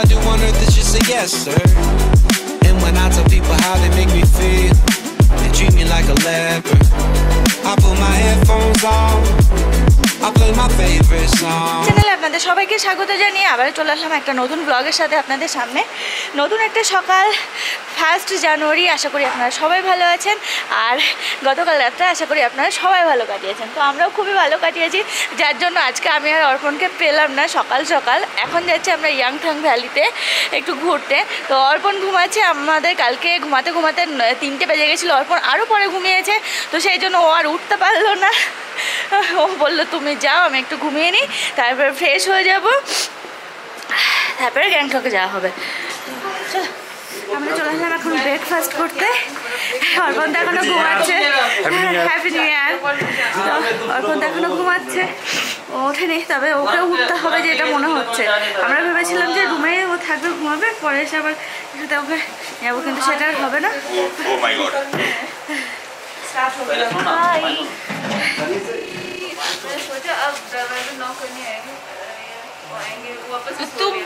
I do on earth is just a yes, sir. And when I tell people how they make me feel, they treat me like a leper. I put my headphones on, I play my favorite song. চ্যানেলে আপনাদের সবাইকে স্বাগত জানিয়ে আবার চলে আসলাম একটা নতুন ব্লগের সাথে আপনাদের সামনে। নতুন একটা সকাল, 1 জানুয়ারি। আশা করি আপনারা সবাই ভালো আছেন, আর গতকাল রাত্রে আশা করি আপনারা সবাই ভালো কাটিয়েছেন। তো আমরাও খুবই ভালো কাটিয়েছি, যার জন্য আজকে আমি আর অর্পণকে পেলাম না সকাল সকাল। এখন যাচ্ছি আমরা ইয়াংথাং ভ্যালিতে একটু ঘুরতে। তো অর্পণ ঘুমাচ্ছে, আমাদের কালকে ঘুমাতে ঘুমাতে 3টে বেজে গেছিলো। অর্পণ আরও পরে ঘুমিয়েছে, তো সেই জন্য ও আর উঠতে পারলো না। ও বললো তুমি যাও, আমি একটু ঘুমিয়ে নিই, তারপর ফ্রেশ হয়ে যাব, তারপরে গ্যাংটকে যাওয়া হবে। চলো আমরা চলে আসলাম এখন ব্রেকফাস্ট করতে। অর্পণ তো এখনো ঘুমাচ্ছে। Happy new year. অর্পণ তো এখনো ঘুমাচ্ছে, ওঠেনি, তবে ওকে উঠতে হবে যেটা মনে হচ্ছে। আমরা ভেবেছিলাম যে রুমে ও থাকবে, ঘুমাবে, পরে এসে আবার সাথে ওকে যাবো, কিন্তু সেটা আর হবে না।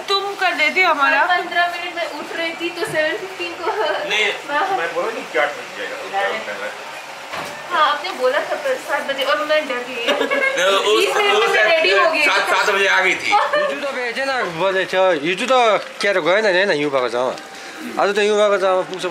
तुम कर देती हमारा 15 मिनट में उठ रही थी तो 7:15 को नहीं मैं बोला नहीं क्या कर जाएगा। हाँ आपने बोला था 7 बजे और मैं डर गई। 20 मिनट में रेडी हो गई। 7 बजे आ गई थी। 유주도 배제나 뭐지 저 유주도 깨러 가야 되나 유바가 잡아 아주 또 유바가 잡아 북서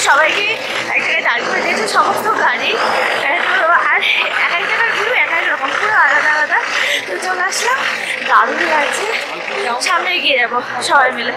সবাইকে এক জায়গায় দাঁড় করে দিয়েছে, সমস্ত গাড়ি। তো আর এক এক জায়গার ভিউ এক এক রকম, পুরো আলাদা আলাদা। তো চলে আসলাম, দারুণ লাগছে। সামনে এগিয়ে যাবো সবাই মিলে।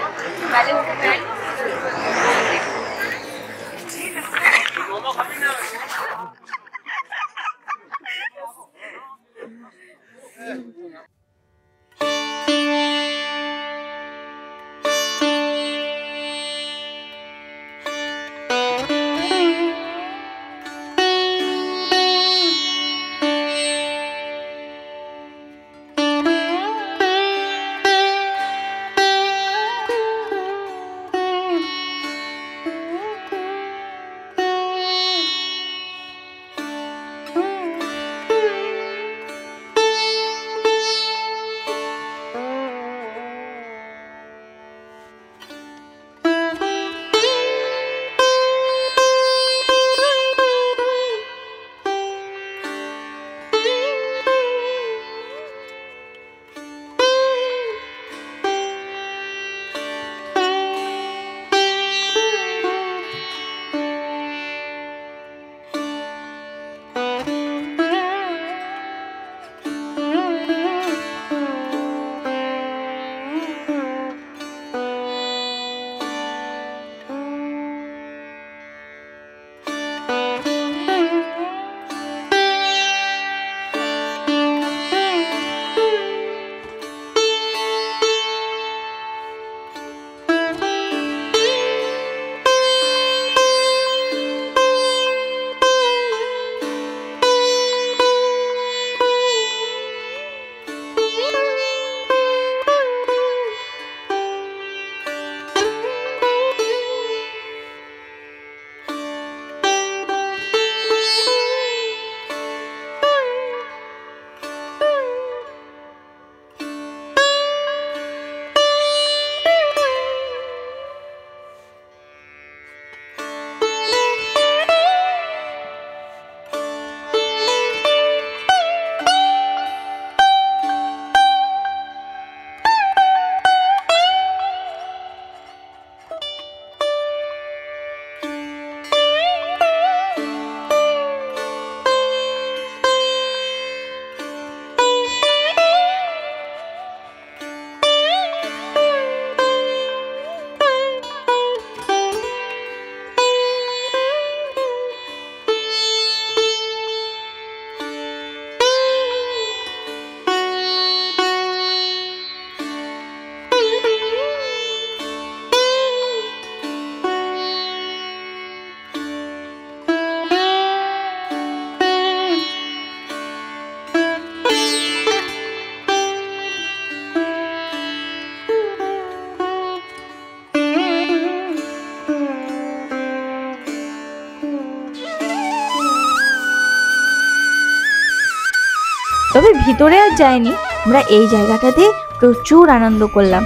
তবে ভিতরে আর যাইনি, আমরা এই জায়গাটাতে প্রচুর আনন্দ করলাম।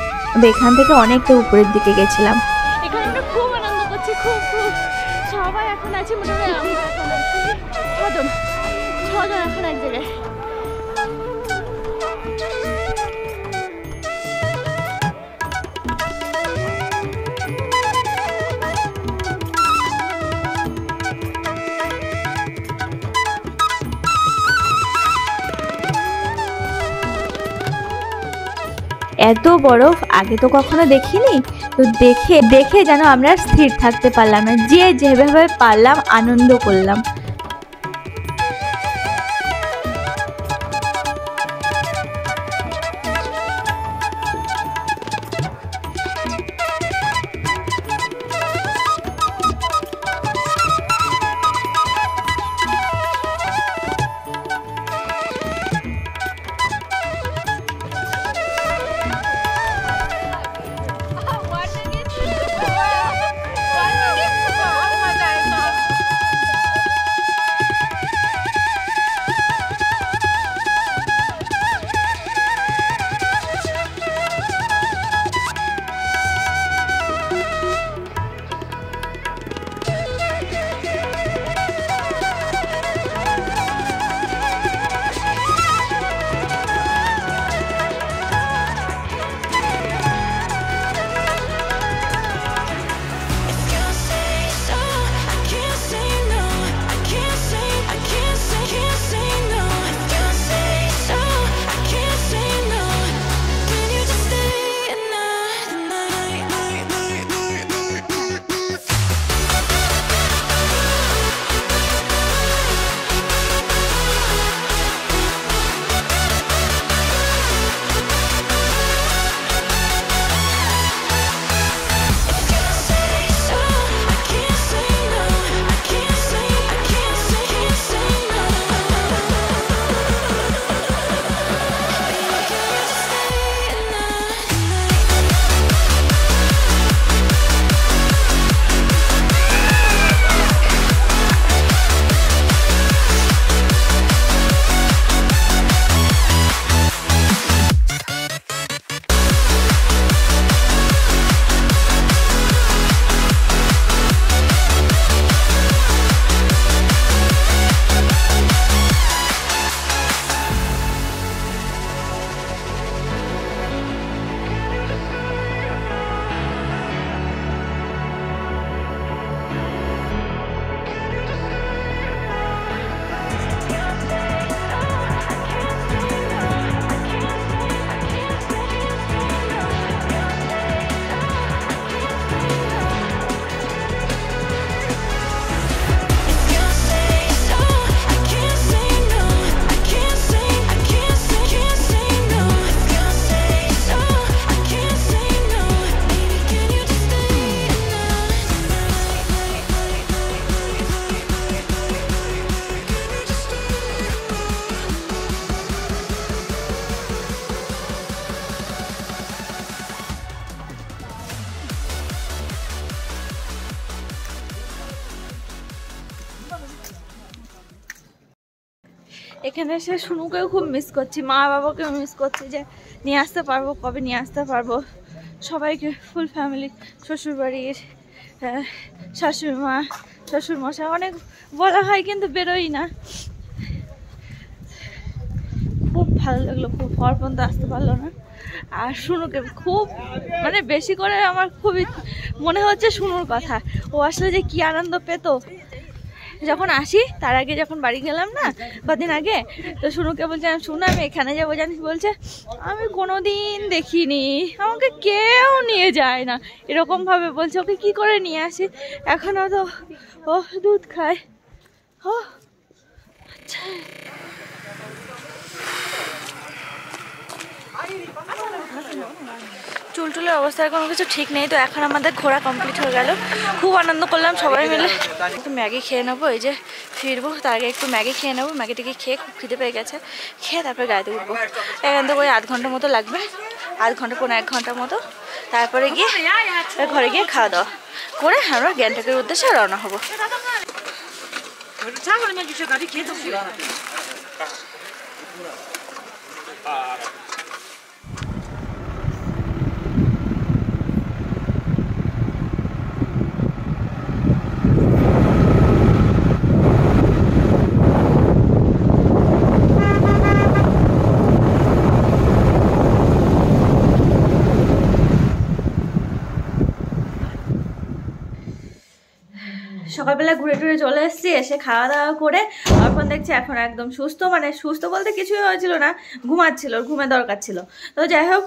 এখান থেকে অনেকটা উপরের দিকে গেছিলাম। এখানে আমরা খুব আনন্দ করছি, খুব সবাই এখন আছে মোটামুটি, আমরা এখন আছি ছজন এখন এক জায়গায়। এত বরফ আগে তো কখনো দেখিনি, তো দেখে যেন আমরা স্থির থাকতে পারলাম না, যেভাবে পারলাম আনন্দ করলাম। এখানে এসে শুনুকেও খুব মিস করছি, মা বাবাকেও মিস করছি, যে নিয়ে আসতে পারবো, কবে নিয়ে আসতে পারবো সবাইকে, ফুল ফ্যামিলি, শ্বশুরবাড়ির শাশুড়ি মা, শ্বশুরমশাই, অনেক বলা হয় কিন্তু বেরোই না। খুব ভালো লাগলো, খুব হওয়ার পর্যন্ত আসতে পারলো না। আর শুনুকে খুব মানে বেশি করে আমার খুবই মনে হচ্ছে শুনুর কথা, ও আসলে যে কি আনন্দ পেত। যখন আসি তার আগে যখন বাড়ি গেলাম না কদিন আগে, তো শুনুকে বলছে শুনো আমি এখানে যাবো জানিস, বলছে আমি কোনোদিন দেখিনি, আমাকে কেউ নিয়ে যায় না, এরকম ভাবে বলছে। ওকে কি করে নিয়ে আসি, এখনো তো ও দুধ খায়। ও আচ্ছা, চুলটুলের অবস্থার কোনো কিছু ঠিক নেই। তো এখন আমাদের ঘোরা কমপ্লিট হয়ে গেল, খুব আনন্দ করলাম সবাই মিলে। একটু ম্যাগি খেয়ে নেবো, এই যে ফিরবো তার আগে একটু ম্যাগি খেয়ে নেবো। ম্যাগিটাকে খেয়ে খুব খিদে পেয়ে গেছে, খেয়ে তারপরে গাড়িতে উঠবো। এখান থেকে ওই আধ ঘন্টা মতো লাগবে, আধ ঘন্টা 1.5 ঘন্টার মতো। তারপরে গিয়ে ঘরে গিয়ে খাওয়া দাওয়া করে আমরা গ্যাংটকের উদ্দেশ্যে রওনা হবো। সকালবেলা ঘুরে টুরে চলে এসেছি, এসে খাওয়া দাওয়া করে এখন দেখছি এখন একদম সুস্থ, মানে সুস্থ বলতে কিছুই হয়েছিল না, ঘুমাচ্ছিল, ঘুমের দরকার ছিল। তো যাই হোক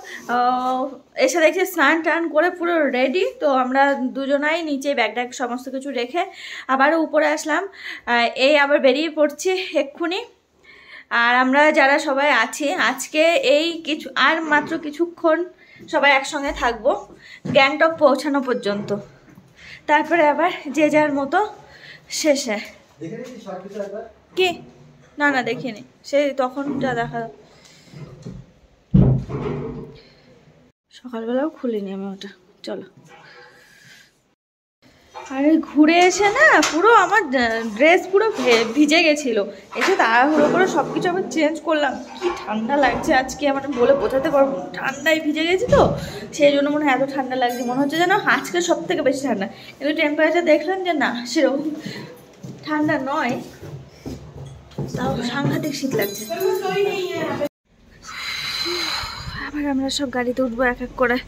এসে দেখছি স্নান টান করে পুরো রেডি। তো আমরা দুজনাই নিচে ব্যাগ ট্যাগ সমস্ত কিছু রেখে আবারও উপরে আসলাম, এই আবার বেরিয়ে পড়ছি এক্ষুনি। আর আমরা যারা সবাই আছি আজকে এই কিছু আর মাত্র কিছুক্ষণ সবাই একসঙ্গে থাকবো গ্যাংটক পৌঁছানো পর্যন্ত, তারপরে আবার যে যার মতো শেষে। কি না না দেখিনি, সেই তখন যা দেখা, সকালবেলাও খুলিনি আমি ওটা। চলো, আরে ঘুরে এসে না পুরো আমার ড্রেস পুরো ভিজে গেছিলো, এসে তাড়াহুড়ো করে সব কিছু আবার চেঞ্জ করলাম। কি ঠান্ডা লাগছে আজকে, মানে বলে বোঝাতে পারবো না, ঠান্ডায় ভিজে গেছি তো সেই জন্য মনে হয় এত ঠান্ডা লাগছে, মনে হচ্ছে যেন আজকে সব থেকে বেশি ঠান্ডা। কিন্তু টেম্পারেচার দেখলাম যে না সেরকম ঠান্ডা নয়, তাও সাংঘাতিক শীত লাগছে। আবার আমরা সব গাড়িতে উঠবো এক এক করে।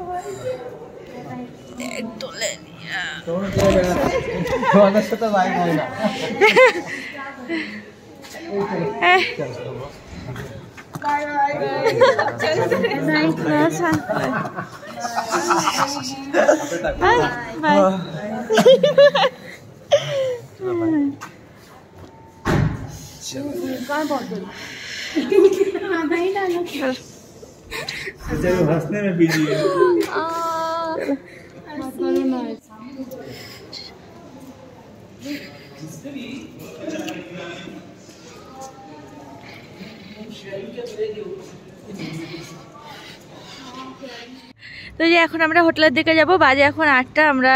चलो तो ले लिया तो भाई हंसने में बिजी है। তো যে এখন আমরা হোটেলের দিকে যাব, বাজে এখন 8টা, আমরা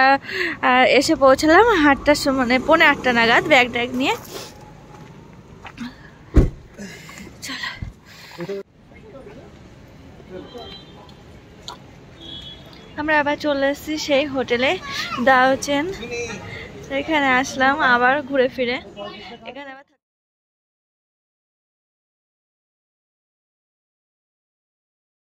এসে পৌঁছালাম 8টার সময়, মানে 7:45 নাগাদ ব্যাগ ট্যাগ নিয়ে। চলো আমরা আবার চলে এসেছি সেই হোটেলে দাওচেন, এখানে আসলাম আবার ঘুরে ফিরে। এখানে আবার